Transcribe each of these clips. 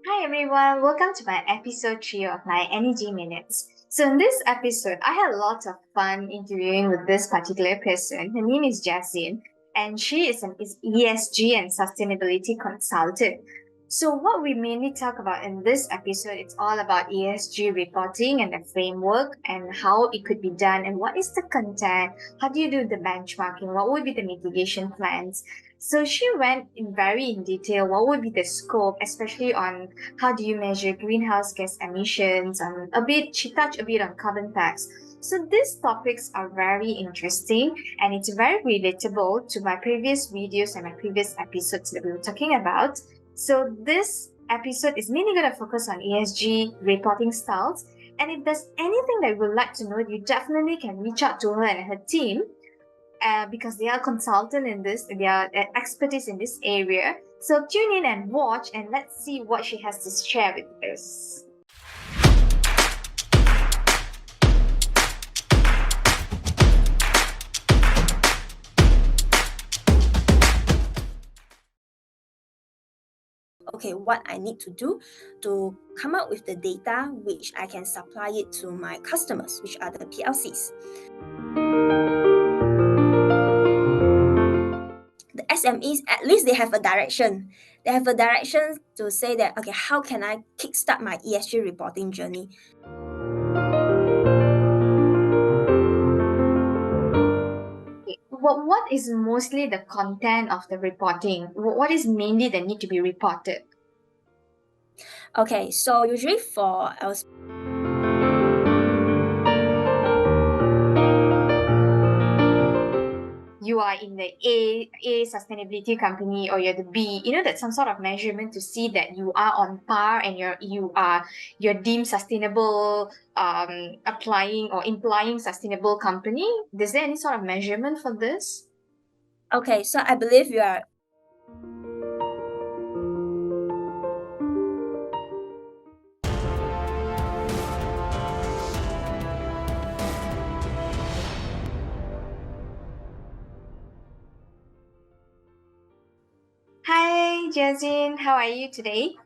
Hi everyone, welcome to my episode 3 of my Energy Minutes. So in this episode, I had a lot of fun interviewing with this particular person. Her name is Jia Xin, and she is an ESG and sustainability consultant. So what we mainly talk about in this episode, it's all about ESG reporting and the framework and how it could be done and what is the content, how do you do the benchmarking, what would be the mitigation plans. So she went in detail what would be the scope, especially on how do you measure greenhouse gas emissions, she touched a bit on carbon tax. So these topics are very interesting and it's very relatable to my previous videos and my previous episodes that we were talking about. So this episode is mainly going to focus on ESG reporting styles. And if there's anything that you would like to know, you definitely can reach out to her and her team because they are consultant in this, they are expertise in this area. So tune in and watch, and let's see what she has to share with us. Okay, what I need to do to come up with the data which I can supply it to my customers, which are the PLCs. The SMEs, at least they have a direction. They have a direction to say that, okay, how can I kickstart my ESG reporting journey? What is mostly the content of the reporting? What is mainly the need to be reported? Okay, so usually for our you are in the A sustainability company or you're the B, that's some sort of measurement to see that you are on par and you're deemed sustainable, applying or implying sustainable company. Is there any sort of measurement for this? Okay, so I believe you are. Hi, Jia Xin, how are you today?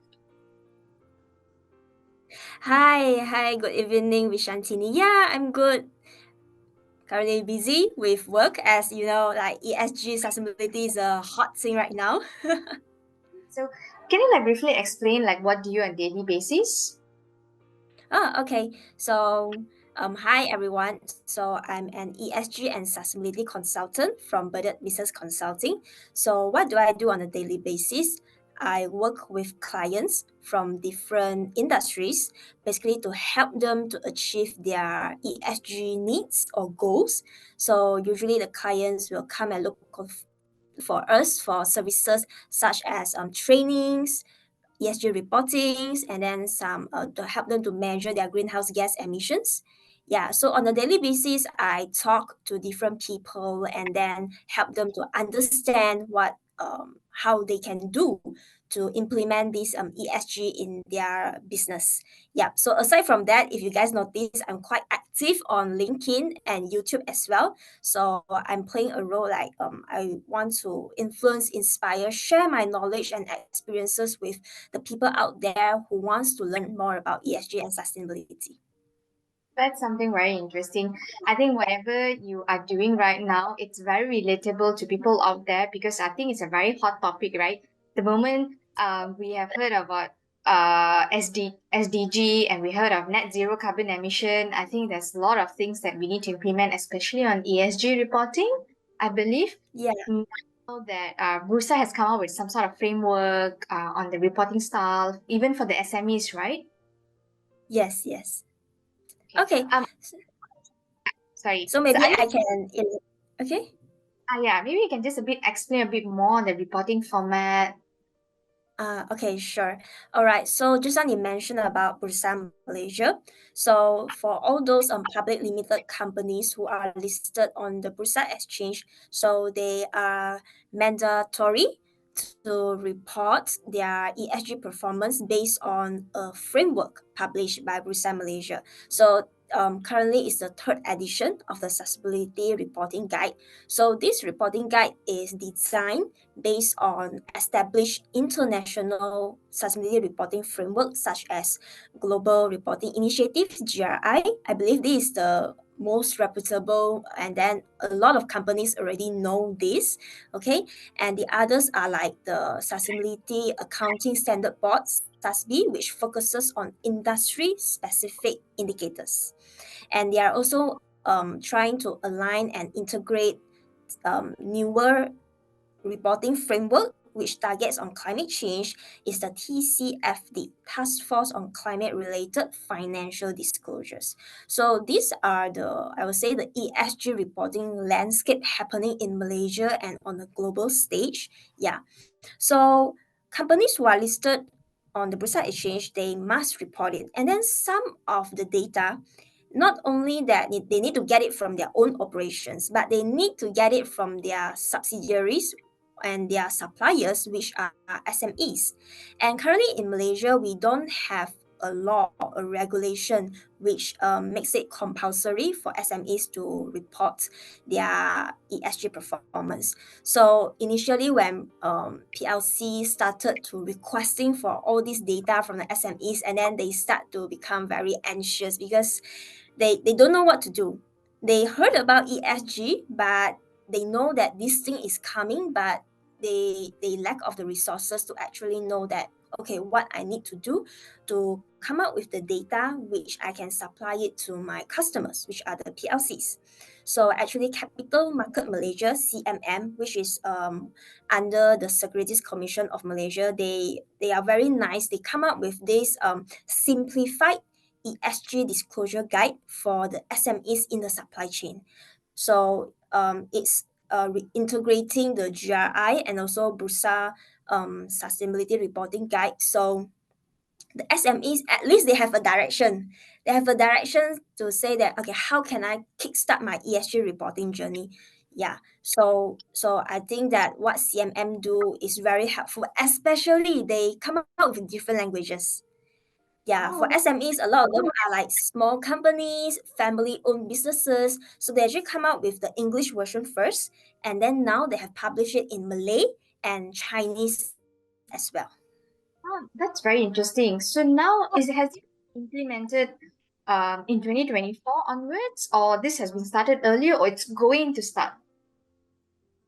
Hi, good evening, Vishantini. Yeah, I'm good. Currently busy with work, as you know, like ESG sustainability is a hot thing right now. So can you briefly explain what do you on daily basis? Okay. So, hi everyone. So, I'm an ESG and sustainability consultant from Budget Business Consulting. So, what do I do on a daily basis? I work with clients from different industries, basically to help them to achieve their ESG needs or goals. So, usually the clients will come and look for us for services such as trainings, ESG reportings, and then some to help them to measure their greenhouse gas emissions. Yeah, so on a daily basis, I talk to different people and then help them to understand how they can do to implement this ESG in their business. Yeah, so aside from that, if you guys notice, I'm quite active on LinkedIn and YouTube as well. So I'm playing a role like I want to influence, inspire, share my knowledge and experiences with the people out there who wants to learn more about ESG and sustainability. That's something very interesting. I think whatever you are doing right now, it's very relatable to people out there because I think it's a very hot topic, right? The moment we have heard about SDG and we heard of net zero carbon emission, I think there's a lot of things that we need to implement, especially on ESG reporting. I believe Yeah, now that Bursa has come up with some sort of framework on the reporting style, even for the SMEs, right? yes. Okay. Okay, Sorry. so So maybe are you I can, okay. yeah, maybe you can just explain a bit more on the reporting format. Okay, sure. All right. So just now you mentioned about Bursa Malaysia. So for all those public limited companies who are listed on the Bursa Exchange, so they are mandatory to report their ESG performance based on a framework published by Bursa Malaysia. So currently is the third edition of the Sustainability Reporting Guide. So this reporting guide is designed based on established international sustainability reporting frameworks such as Global Reporting Initiative (GRI). I believe this is the most reputable, and then a lot of companies already know this. Okay, and the others are like the Sustainability Accounting Standard Board (SASB), which focuses on industry specific indicators, and they are also trying to align and integrate newer reporting framework which targets on climate change is the TCFD, Task Force on Climate Related Financial Disclosures. So these are the, I would say, the ESG reporting landscape happening in Malaysia and on a global stage. Yeah. So companies who are listed on the Bursa Exchange, they must report it. And then some of the data, not only that they need to get it from their own operations, but they need to get it from their subsidiaries and their suppliers, which are SMEs. And currently in Malaysia, we don't have a law or a regulation which makes it compulsory for SMEs to report their ESG performance. So initially, when PLC started to requesting for all this data from the SMEs, and then they start to become very anxious because they don't know what to do. They heard about ESG, but they know that this thing is coming, but they lack of the resources to actually know that okay, what I need to do to come up with the data which I can supply it to my customers, which are the PLCs. So actually, Capital Market Malaysia (CMM), which is under the Securities Commission of Malaysia, they are very nice. They come up with this simplified ESG disclosure guide for the SMEs in the supply chain. So it's integrating the GRI and also Bursa Sustainability Reporting Guide. So the SMEs, at least they have a direction. They have a direction to say that, okay, how can I kickstart my ESG reporting journey? Yeah. So I think that what CMM do is very helpful, especially they come out with different languages. Yeah, for Oh, SMEs, a lot of them are like small companies, family-owned businesses. So they actually come out with the English version first, and then now they have published it in Malay and Chinese as well. that's very interesting. So now is has it implemented in 2024 onwards, or this has been started earlier, or it's going to start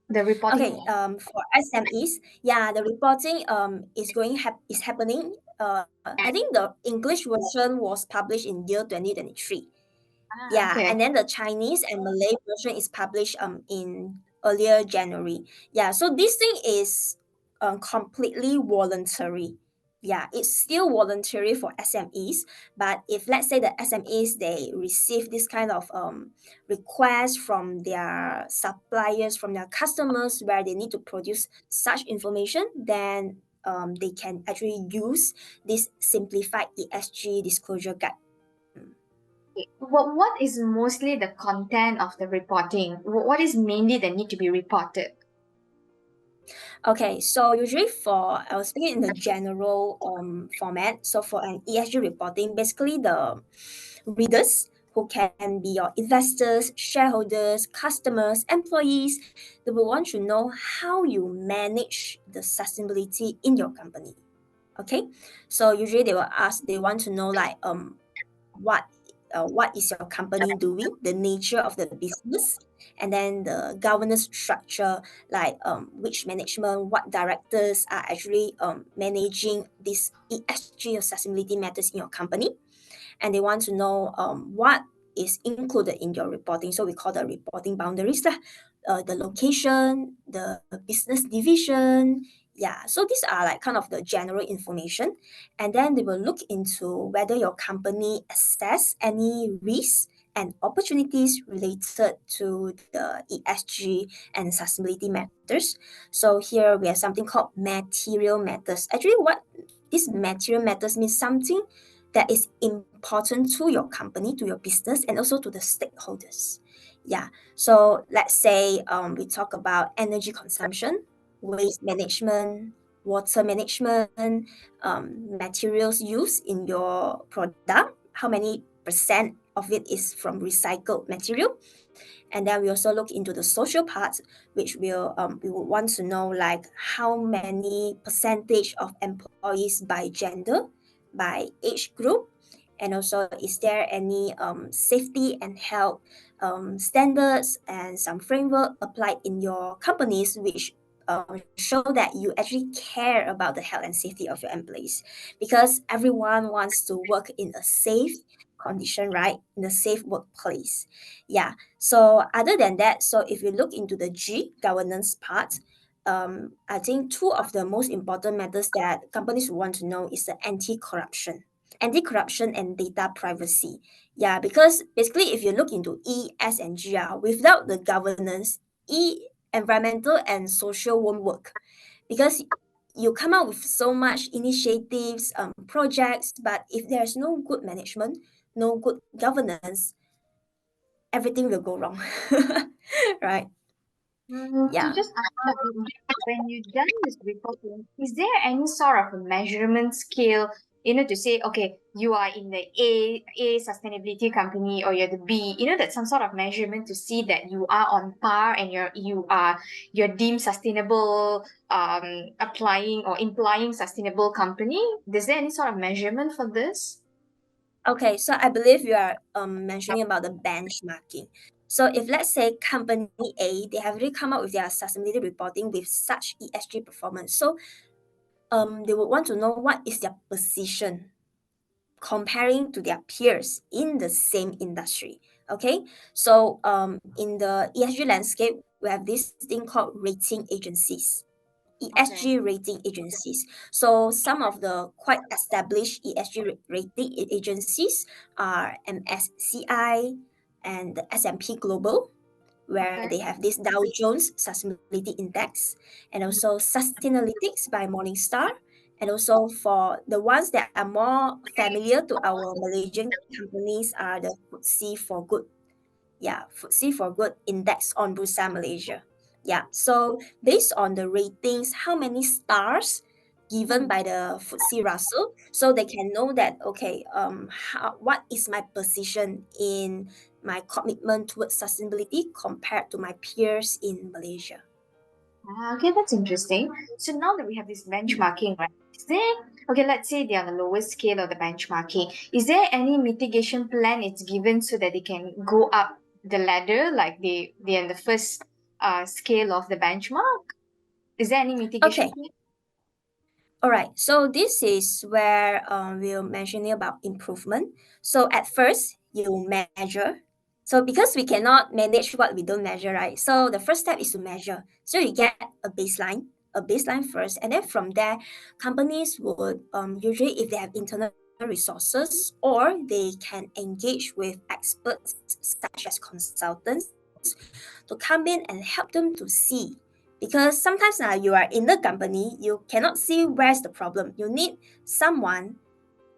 the reporting? Okay, for SMEs, yeah, the reporting is happening. I think the English version was published in year 2023. Ah, Yeah, okay. and then the Chinese and Malay version is published in earlier January. Yeah, so this thing is completely voluntary. Yeah, it's still voluntary for SMEs, but if let's say the SMEs they receive this kind of request from their suppliers, from their customers, where they need to produce such information, then they can actually use this simplified ESG disclosure guide. What is mostly the content of the reporting? What is mainly that need to be reported? Okay, so usually for I was speaking in the general format. So for an ESG reporting, basically the readers who can be your investors, shareholders, customers, employees, they will want to know how you manage the sustainability in your company. Okay, so usually they want to know like what what is your company doing, the nature of the business, and then the governance structure, like which management, what directors are actually managing this ESG or sustainability matters in your company, and they want to know what is included in your reporting. So we call the reporting boundaries lah. The location, the business division. Yeah, so these are like kind of the general information. And then they will look into whether your company assess any risks and opportunities related to the ESG and sustainability matters. So here we have something called material matters. Actually, what this material matters means something that is important to your company, to your business, and also to the stakeholders. Yeah. So let's say we talk about energy consumption, waste management, water management, materials used in your product, how many percent of it is from recycled material. And then we also look into the social part, which we would want to know like how many percentage of employees by gender, by age group, and also is there any safety and health standards and some framework applied in your companies which show that you actually care about the health and safety of your employees, because everyone wants to work in a safe condition, right? In a safe workplace. Yeah. So other than that, so if you look into the G governance part, I think two of the most important matters that companies want to know is the anti-corruption and data privacy. Yeah, because basically if you look into E, S, and G, without the governance, E, environmental and social won't work, because you come out with so much initiatives, projects, but if there's no good management, no good governance, everything will go wrong. Right? To Yeah. just ask you, when you done this reporting, is there any sort of a measurement scale, to say, okay, you are in the A sustainability company or you're the B, that's some sort of measurement to see that you are on par and you're deemed sustainable, applying or implying sustainable company. Is there any sort of measurement for this? Okay, so I believe you are mentioning about the benchmarking. So if let's say company A, they have already come up with their sustainability reporting with such ESG performance. So they would want to know what is their position comparing to their peers in the same industry. Okay, so in the ESG landscape, we have this thing called rating agencies. Okay. ESG rating agencies. So some of the quite established ESG rating agencies are MSCI and the S&P Global, where Okay. they have this Dow Jones Sustainability Index, and also Sustainalytics by Morningstar, and also for the ones that are more familiar to our Malaysian companies are the FTSE for Good. Yeah, FTSE for Good index on Bursa Malaysia. Yeah, so based on the ratings, how many stars given by the FTSE Russell, so they can know that okay, what is my position in my commitment towards sustainability compared to my peers in Malaysia. Okay, that's interesting. So now that we have this benchmarking, right? Is there, okay, let's say they're on the lowest scale of the benchmarking. Is there any mitigation plan it's given so that they can go up the ladder, like they're in the first scale of the benchmark? Is there any mitigation Okay, plan? all right. So this is where we're mentioning about improvement. So at first, you measure. So because we cannot manage what we don't measure, right? So the first step is to measure. So you get a baseline first, and then from there, companies would usually, if they have internal resources, or they can engage with experts such as consultants to come in and help them to see, because sometimes you are in the company, you cannot see where's the problem. You need someone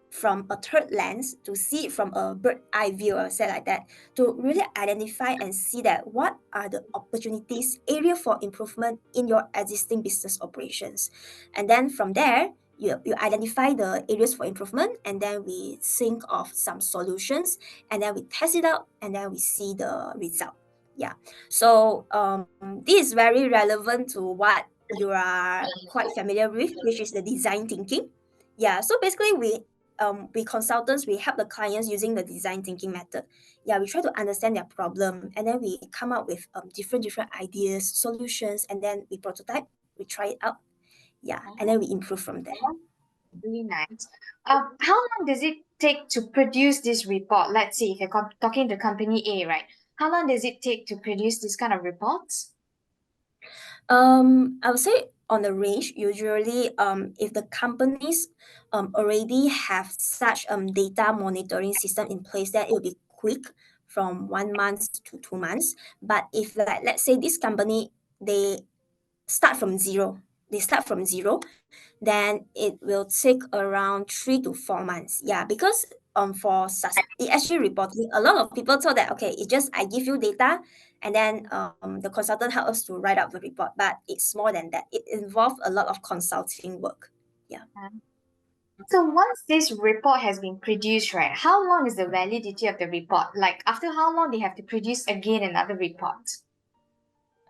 from a third lens to see it from a bird eye view, or say like that, to really identify and see that what are the opportunities, area for improvement in your existing business operations. And then from there, you identify the areas for improvement, and then we think of some solutions, and then we test it out, and then we see the result. Yeah. So this is very relevant to what you are quite familiar with, which is the design thinking. Yeah. So basically, we consultants, we help the clients using the design thinking method. Yeah, we try to understand their problem, and then we come up with different ideas, solutions, and then we prototype, we try it out. Yeah, and then we improve from there. Really nice. How long does it take to produce this report? Let's say if you're talking to company A, right? How long does it take to produce this kind of reports? I would say on the range, usually, if the companies already have such data monitoring system in place, that it will be quick from 1 month to 2 months. But if like let's say this company, they start from zero, they start from zero, then it will take around 3 to 4 months. Yeah, because for ESG reporting, a lot of people thought that okay, it just I give you data, and then the consultant help us to write up the report. But it's more than that. It involves a lot of consulting work. Yeah. So once this report has been produced, right, how long is the validity of the report? Like after how long they have to produce again another report?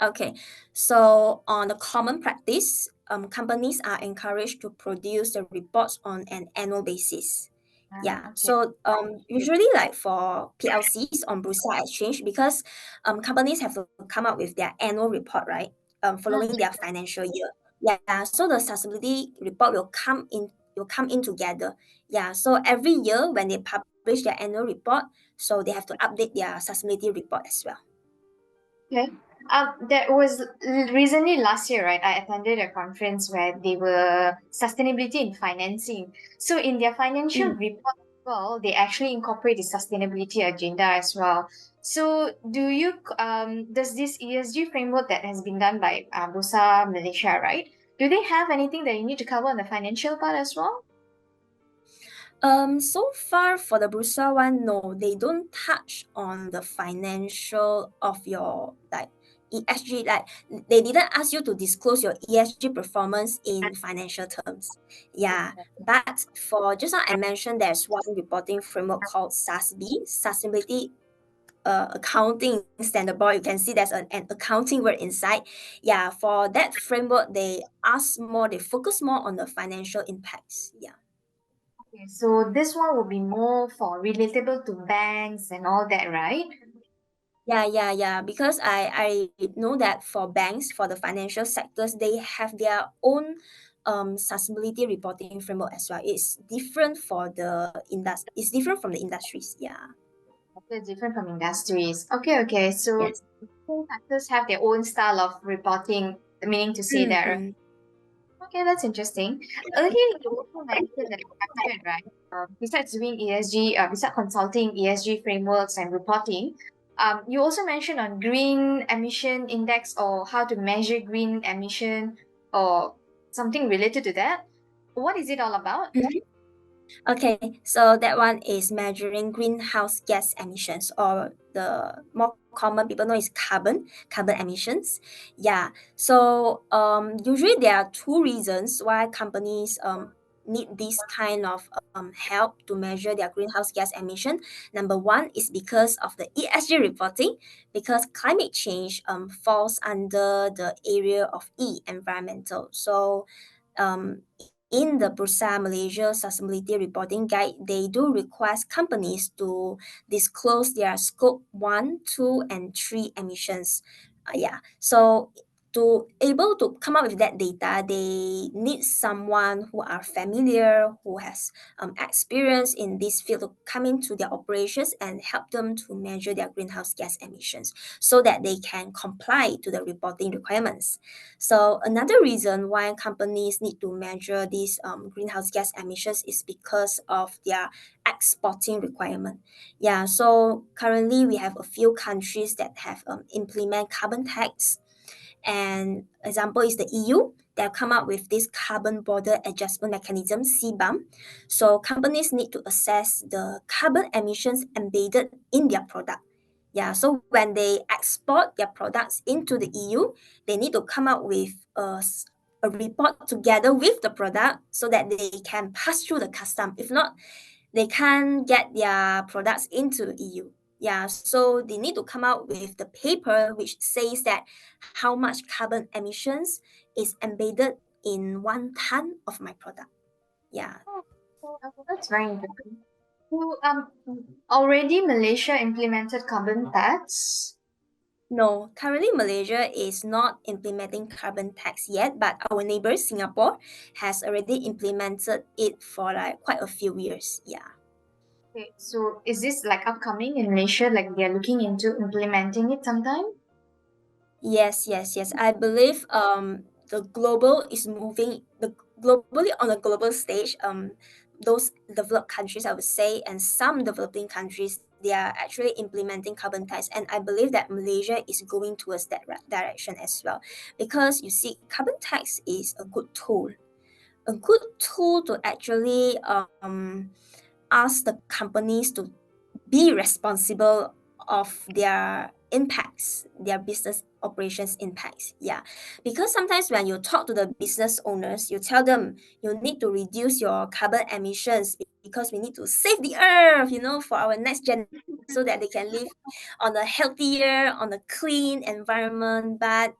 Okay, so on the common practice, companies are encouraged to produce the reports on an annual basis. Yeah, Okay. so usually like for PLCs on Bursa Exchange, because companies have to come up with their annual report, right? Following their financial year. Yeah, so the sustainability report will come in together. Yeah, so every year when they publish their annual report, so they have to update their sustainability report as well. Okay. That was recently last year, right? I attended a conference where they were sustainability in financing. So in their financial Mm. report as well, they actually incorporate the sustainability agenda as well. So does this ESG framework that has been done by Bursa Malaysia, right? Do they have anything that you need to cover on the financial part as well? So far for the Bursa one, no, they don't touch on the financial of your like ESG. Like they didn't ask you to disclose your ESG performance in financial terms. Yeah, but for just now I mentioned there's one reporting framework called SASB, Sustainability Accounting Standard Board. You can see there's an accounting word inside. Yeah, for that framework, they focus more on the financial impacts. Yeah. Okay, so this one will be more for relatable to banks and all that, right? Yeah. Because I know that for banks, for the financial sectors, they have their own sustainability reporting framework as well. It's different from the industries. Yeah. Okay, different from industries. Okay. So Yes. different sectors have their own style of reporting, meaning to say that. Mm. Okay, that's interesting. Earlier, you also mentioned that right? Besides doing ESG, besides consulting ESG frameworks and reporting, you also mentioned on green emission index or how to measure green emission or something related to that. What is it all about? Okay, so that one is measuring greenhouse gas emissions, or the more common people know is carbon emissions. Yeah. So usually there are two reasons why companies need this kind of help to measure their greenhouse gas emission. Number one is because of the ESG reporting, because climate change falls under the area of environmental. So um, in the Bursa Malaysia Sustainability Reporting Guide, they do request companies to disclose their scope 1, 2, and 3 emissions. Yeah. So to able to come up with that data, they need someone who are familiar, who has experience in this field to come into their operations and help them to measure their greenhouse gas emissions so that they can comply to the reporting requirements. So another reason why companies need to measure these greenhouse gas emissions is because of their exporting requirement. Yeah, so currently we have a few countries that have implement carbon tax, and example is the EU. They have come up with this carbon border adjustment mechanism, CBAM. So companies need to assess the carbon emissions embedded in their product. Yeah, so when they export their products into the EU, they need to come up with a report together with the product so that they can pass through the custom. If not, they can't get their products into EU. Yeah, so they need to come out with the paper which says that how much carbon emissions is embedded in 1 ton of my product. Yeah. Oh, that's very interesting. So, already Malaysia implemented carbon tax. No, currently Malaysia is not implementing carbon tax yet, but our neighbor Singapore has already implemented it for like quite a few years. Yeah. Okay, so is this like upcoming in Malaysia? Like they're looking into implementing it sometime? Yes. I believe globally on a global stage, those developed countries I would say, and some developing countries, they are actually implementing carbon tax, and I believe that Malaysia is going towards that direction as well, because you see carbon tax is a good tool to actually ask the companies to be responsible of their impacts, their business operations impacts. Yeah, because sometimes when you talk to the business owners, you tell them you need to reduce your carbon emissions because we need to save the earth, for our next generation so that they can live on a healthier, on a clean environment. But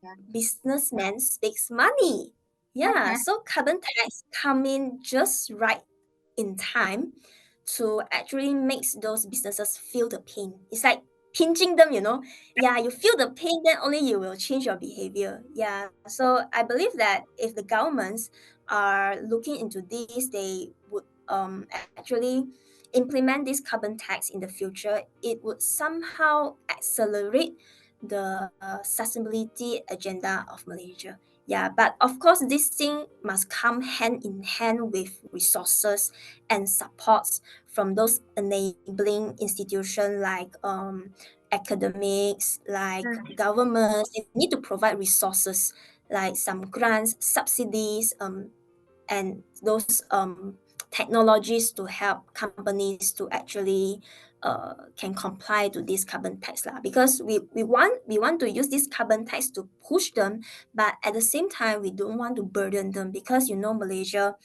Yeah. businessmen speaks money. Yeah, Mhm. so carbon tax come in just right in time to actually makes those businesses feel the pain. It's like pinching them. Yeah, you feel the pain, then only you will change your behavior. Yeah, so I believe that if the governments are looking into this, they would actually implement this carbon tax in the future. It would somehow accelerate the sustainability agenda of Malaysia. Yeah, but of course, this thing must come hand in hand with resources and supports from those enabling institutions like academics, like Mhm. governments. They need to provide resources like some grants, subsidies, and those technologies to help companies to actually can comply to this carbon tax lah. Because we want to use this carbon tax to push them, but at the same time we don't want to burden them because Malaysia,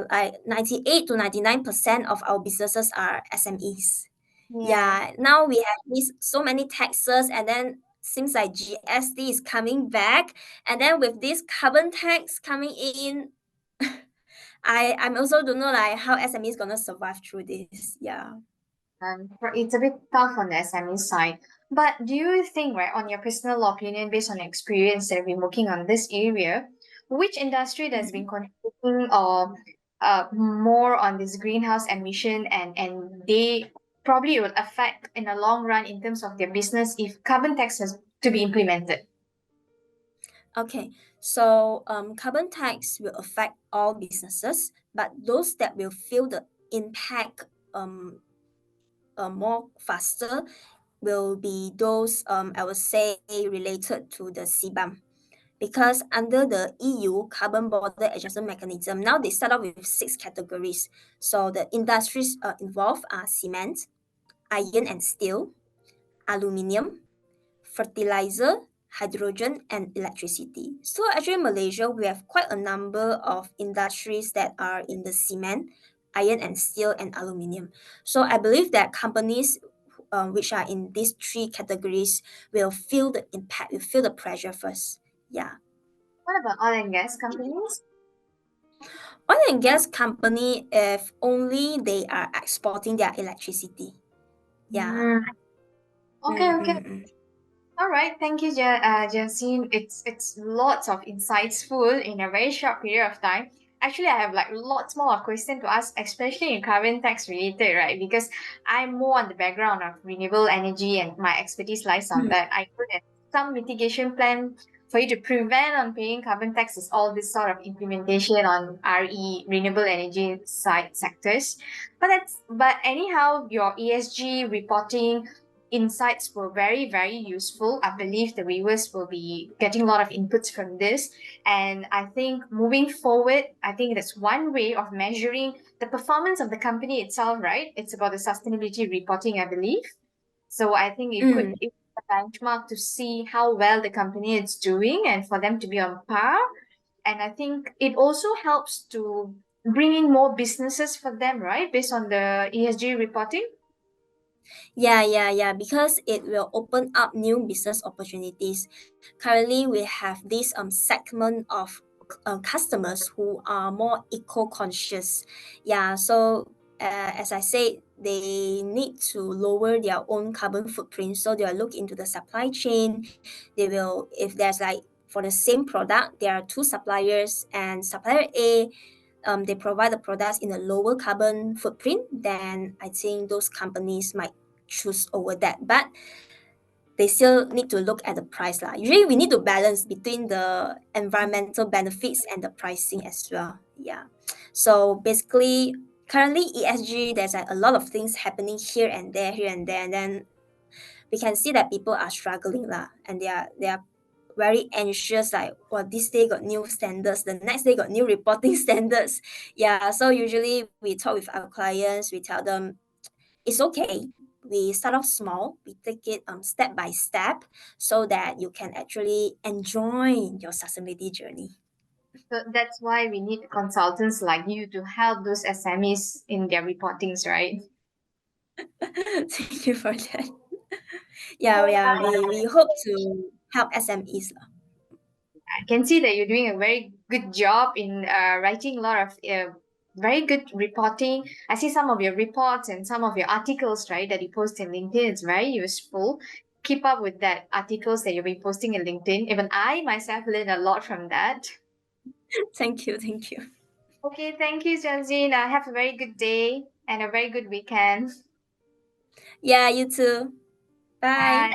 like 98 to 99% of our businesses are SMEs. Yeah. Yeah, now we have these so many taxes, and then seems like GST is coming back, and then with this carbon tax coming in, I'm also don't know like how SME is gonna survive through this. Yeah. It's a bit tough on the SME side. But do you think, right, on your personal opinion, based on experience that we've been working on this area, which industry that's been Mhm. contributing or more on this greenhouse emission, and they probably will affect in the long run in terms of their business if carbon tax has to be implemented? Okay, so carbon tax will affect all businesses, but those that will feel the impact more faster will be those I would say related to the CBAM. Because under the EU carbon border adjustment mechanism, now they start off with six categories. So the industries involved are cement, iron and steel, aluminium, fertilizer, hydrogen, and electricity. So actually, Malaysia, we have quite a number of industries that are in the cement, iron and steel, and aluminium. So I believe that companies which are in these three categories will feel the impact, will feel the pressure first. Yeah. What about oil and gas companies? Oil and gas company, if only they are exporting their electricity. Yeah. Mm, okay, okay. Mm-mm-mm. All right, thank you, Jessine. It's lots of insightful in a very short period of time. Actually, I have like lots more of questions to ask, especially in carbon tax related, right? Because I'm more on the background of renewable energy and my expertise lies on that. I know that some mitigation plan for you to prevent on paying carbon tax is all this sort of implementation on renewable energy side sectors. But anyhow, your ESG reporting insights were very, very useful. I believe the viewers will be getting a lot of inputs from this. And I think moving forward, I think that's one way of measuring the performance of the company itself, right? It's about the sustainability reporting, I believe. So I think Mm. it could be a benchmark to see how well the company is doing and for them to be on par. And I think it also helps to bring in more businesses for them, right? Based on the ESG reporting. Yeah, because it will open up new business opportunities. Currently, we have this segment of customers who are more eco-conscious. Yeah, so as I said, they need to lower their own carbon footprint. So they will look into the supply chain. They will, if there's like for the same product, there are two suppliers, and supplier A they provide the products in a lower carbon footprint, then I think those companies might choose over that. But they still need to look at the price lah. Usually we need to balance between the environmental benefits and the pricing as well. Yeah. So basically currently ESG there's like a lot of things happening here and there, and then we can see that people are struggling lah, and they are very anxious like, well, this day got new standards, the next day got new reporting standards. Yeah, so usually we talk with our clients, we tell them it's okay, we start off small, we take it step by step so that you can actually enjoy your sustainability journey. So that's why we need consultants like you to help those SMEs in their reportings, right? Thank you for that. Yeah, we hope to help SMEs lah. I can see that you're doing a very good job in writing a lot of very good reporting. I see some of your reports and some of your articles, right, that you post in LinkedIn. It's very useful. Keep up with that articles that you'll be posting in LinkedIn. Even I myself learned a lot from that. Thank you. Okay, thank you, Janzine. Have a very good day and a very good weekend. Yeah, you too. Bye. Bye.